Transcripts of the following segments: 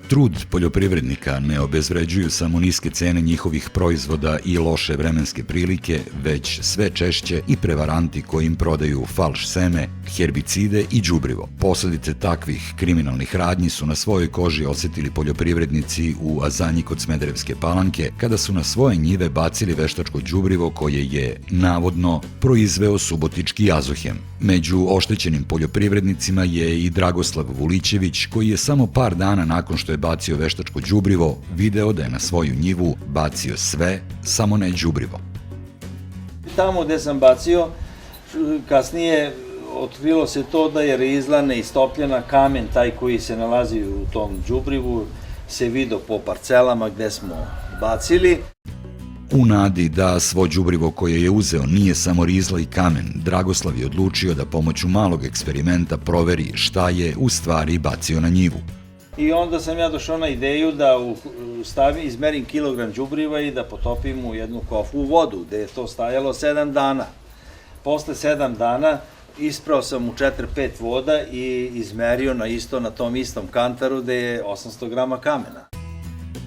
Trud poljoprivrednika ne obezvređuju samo niske cene njihovih proizvoda i loše vremenske prilike, već sve češće i prevaranti koji im prodaju falš seme, herbicide i đubrivo. Posledice takvih kriminalnih radnji su na svojoj koži osetili poljoprivrednici u Azanji kod Smederevske Palanke, kada su na svoje njive bacili veštačko đubrivo koje je, navodno, proizveo subotički Azohem. Među oštećenim poljoprivrednicima je i Dragoslav Vulićević, koji je samo par dana nakon što je bacio veštačko đubrivo video da je na svoju njivu bacio sve, samo ne đubrivo. Tamo gde sam bacio, kasnije otkrilo se to da je rizla neistopljena, kamen taj koji se nalazi u tom đubrivu se vidio po parcelama gde smo bacili. U nadi da svo đubrivo koje je uzeo nije samo rizla i kamen, Dragoslav je odlučio da pomoću malog eksperimenta proveri šta je u stvari bacio na njivu. I onda sam ja došao na ideju da izmerim kilogram đubriva i da potopim u jednu kofu u vodu, gde je to stajalo 7 dana. Posle 7 dana isprao sam u 4-5 voda i izmerio na tom istom kantaru gde je 800 grama kamena.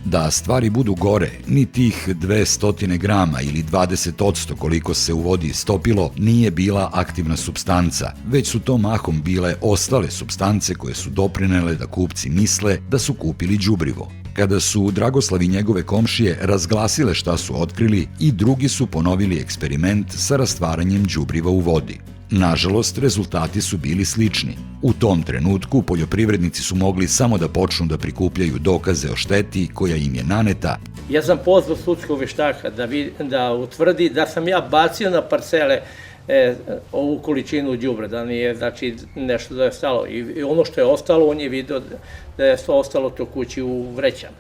Da stvari budu gore, ni tih 200 grama ili 20% koliko se u vodi istopilo nije bila aktivna supstanca, već su to mahom bile ostale supstance koje su doprinele da kupci misle da su kupili đubrivo. Kada su Dragoslav i njegove komšije razglasile šta su otkrili, i drugi su ponovili eksperiment sa rastvaranjem đubriva u vodi. Nažalost, rezultati su bili slični. U tom trenutku poljoprivrednici su mogli samo da počnu da prikupljaju dokaze o šteti koja im je naneta. Ja sam pozvao sudskog veštaka da utvrdi da sam ja bacio na parcele ovu količinu đubre, da nije nešto da je ostalo. I ono što je ostalo, on je video da je ostalo to kući u vrećama.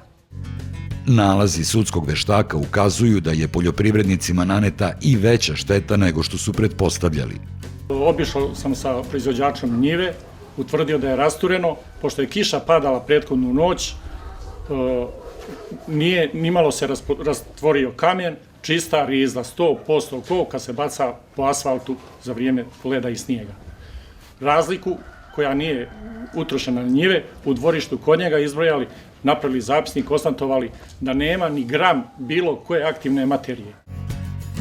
Nalazi sudskog veštaka ukazuju da je poljoprivrednicima naneta i veća šteta nego što su pretpostavljali. Obišao sam sa proizvođačem njive, utvrdio da je rastureno, pošto je kiša padala prethodnu noć, nimalo se rastvorio kamen, čista rizla, 100% ko kad se baca po asfaltu za vrijeme leda i snijega. Razliku koja nije utrošena na njive, u dvorištu kod njega izbrojali, napravili zapisnik, konstatovali da nema ni gram bilo koje aktivne materije.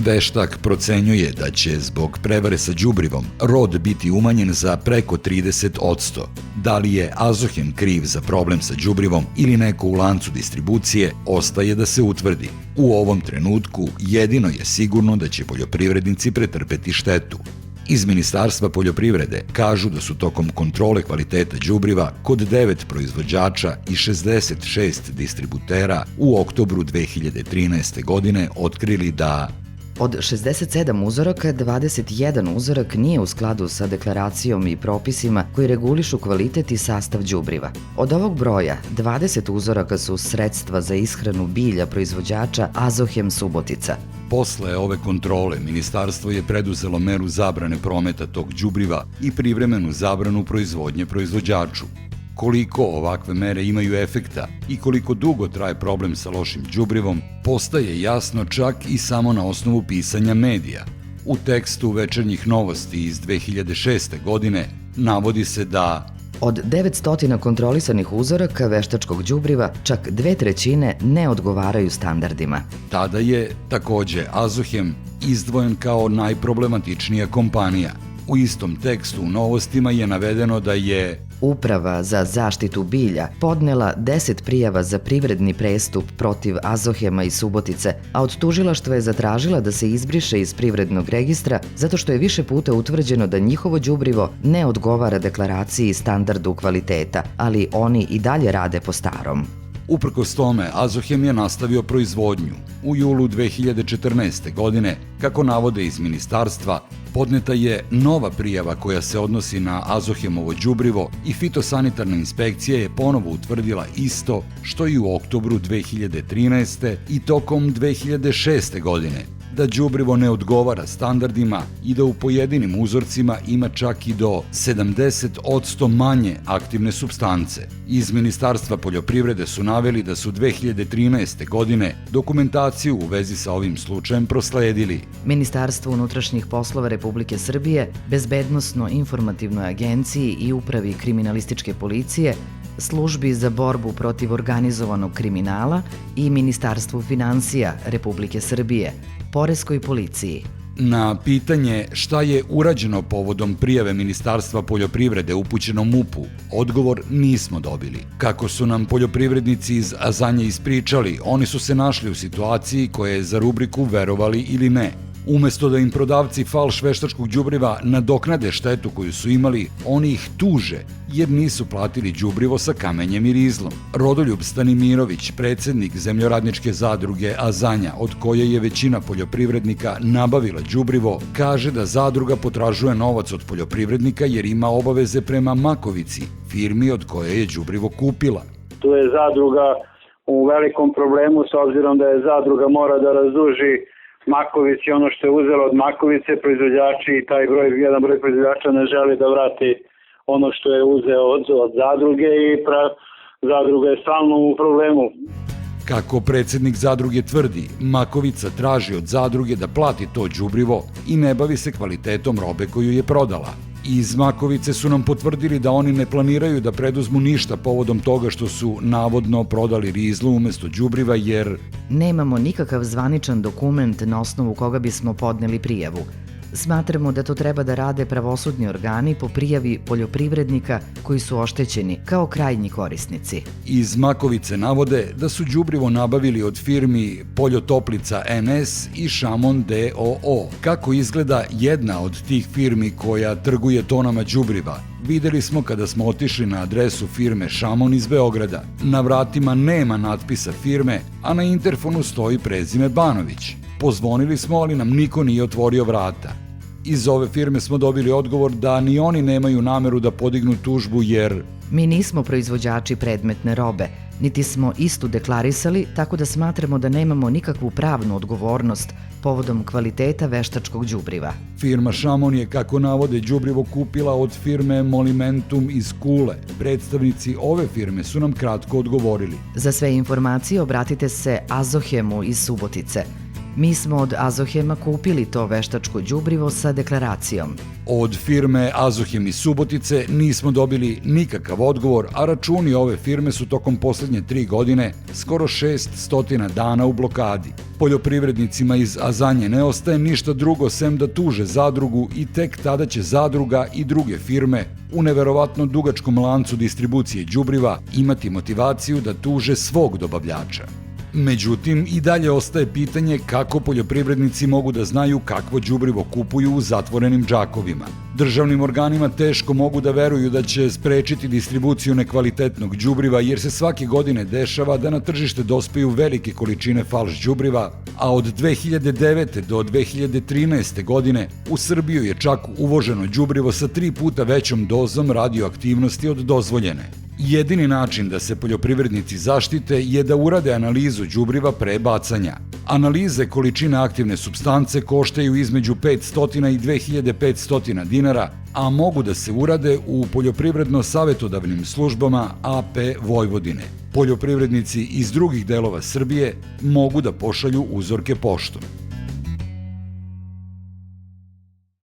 Veštak procenjuje da će zbog prevare sa đubrivom rod biti umanjen za preko 30%. Da li je Azohem kriv za problem sa đubrivom ili neko u lancu distribucije, ostaje da se utvrdi. U ovom trenutku jedino je sigurno da će poljoprivrednici pretrpeti štetu. Iz Ministarstva poljoprivrede kažu da su tokom kontrole kvaliteta đubriva kod 9 proizvođača i 66 distributera u oktobru 2013. godine otkrili da od 67 uzoraka, 21 uzorak nije u skladu sa deklaracijom i propisima koji regulišu kvalitet i sastav đubriva. Od ovog broja, 20 uzoraka su sredstva za ishranu bilja proizvođača Azohem Subotica. Posle ove kontrole, ministarstvo je preduzelo meru zabrane prometa tog đubriva i privremenu zabranu proizvodnje proizvođaču. Koliko ovakve mere imaju efekta i koliko dugo traje problem sa lošim đubrivom, postaje jasno čak i samo na osnovu pisanja medija. U tekstu Večernjih novosti iz 2006. godine navodi se da od 900 kontrolisanih uzoraka veštačkog đubriva čak 2/3 ne odgovaraju standardima. Tada je takođe Azohem izdvojen kao najproblematičnija kompanija. U istom tekstu u novostima je navedeno da je Uprava za zaštitu bilja podnela 10 prijava za privredni prestup protiv Azohema i Subotice, a od tužilaštva je zatražila da se izbriše iz privrednog registra zato što je više puta utvrđeno da njihovo đubrivo ne odgovara deklaraciji i standardu kvaliteta, ali oni i dalje rade po starom. Uprkos tome, Azohem je nastavio proizvodnju. U julu 2014. godine, kako navode iz ministarstva, podneta je nova prijava koja se odnosi na Azohemovo đubrivo i fitosanitarna inspekcija je ponovo utvrdila isto što i u oktobru 2013. i tokom 2006. godine, da đubrivo ne odgovara standardima i da u pojedinim uzorcima ima čak i do 70% manje aktivne supstance. Iz Ministarstva poljoprivrede su naveli da su 2013. godine dokumentaciju u vezi sa ovim slučajem prosledili Ministarstvo unutrašnjih poslova Republike Srbije, Bezbednosno-informativnoj agenciji i Upravi kriminalističke policije, Službi za borbu protiv organizovanog kriminala i Ministarstvu finansija Republike Srbije, Poreskoj policiji. Na pitanje šta je urađeno povodom prijave Ministarstva poljoprivrede upućeno MUP-u, odgovor nismo dobili. Kako su nam poljoprivrednici iz Azanje ispričali, oni su se našli u situaciji koja je za rubriku verovali ili ne. Umesto da im prodavci falš veštačkog đubriva nadoknade štetu koju su imali, oni ih tuže jer nisu platili đubrivo sa kamenjem i rizlom. Rodoljub Stanimirović, predsednik Zemljoradničke zadruge Azanja, od koje je većina poljoprivrednika nabavila đubrivo, kaže da zadruga potražuje novac od poljoprivrednika jer ima obaveze prema Makovici, firmi od koje je đubrivo kupila. Tu je zadruga u velikom problemu s obzirom da je zadruga mora da razduži Makovici ono što je uzelo od Makovice, proizvođači i taj jedan broj proizvođača ne želi da vrati ono što je uzeo od zadruge i zadruga je stalno u problemu. Kako predsednik zadruge tvrdi, Makovica traži od zadruge da plati to đubrivo i ne bavi se kvalitetom robe koju je prodala. Iz Makovice su nam potvrdili da oni ne planiraju da preduzmu ništa povodom toga što su navodno prodali rizlu umesto đubriva jer Nemamo nikakav zvaničan dokument na osnovu koga bismo podneli prijavu. Smatramo da to treba da rade pravosudni organi po prijavi poljoprivrednika koji su oštećeni kao krajnji korisnici. iz Makovice navode da su đubrivo nabavili od firmi Poljotoplica NS i Šamon DOO. Kako izgleda jedna od tih firmi koja trguje tonama đubriva, videli smo kada smo otišli na adresu firme Šamon iz Beograda. Na vratima nema natpisa firme, a na interfonu stoji prezime Banović. Pozvonili smo, ali nam niko nije otvorio vrata. Iz ove firme smo dobili odgovor da ni oni nemaju nameru da podignu tužbu jer Mi nismo proizvođači predmetne robe, niti smo istu deklarisali, tako da smatramo da nemamo nikakvu pravnu odgovornost povodom kvaliteta veštačkog đubriva. firma Šamon je, kako navode, đubrivo kupila od firme Molimentum iz Kule. Predstavnici ove firme su nam kratko odgovorili. Za sve informacije obratite se Azohemu iz Subotice. Mi smo od Azohema kupili to veštačko đubrivo sa deklaracijom. Od firme Azohem iz Subotice nismo dobili nikakav odgovor, a računi ove firme su tokom poslednje 3 godine skoro 600 dana u blokadi. Poljoprivrednicima iz Azanje ne ostaje ništa drugo sem da tuže zadrugu i tek tada će zadruga i druge firme u neverovatno dugačkom lancu distribucije đubriva imati motivaciju da tuže svog dobavljača. Međutim, i dalje ostaje pitanje kako poljoprivrednici mogu da znaju kakvo đubrivo kupuju u zatvorenim džakovima. Državnim organima teško mogu da veruju da će sprečiti distribuciju nekvalitetnog đubriva jer se svake godine dešava da na tržište dospeju velike količine falš đubriva, a od 2009. do 2013. godine u Srbiju je čak uvoženo đubrivo sa 3 puta većom dozom radioaktivnosti od dozvoljene. Jedini način da se poljoprivrednici zaštite je da urade analizu đubriva pre bacanja. Analize količine aktivne supstance koštaju između 500 i 2500 dinara, a mogu da se urade u poljoprivredno-savetodavnim službama AP Vojvodine. Poljoprivrednici iz drugih delova Srbije mogu da pošalju uzorke poštom.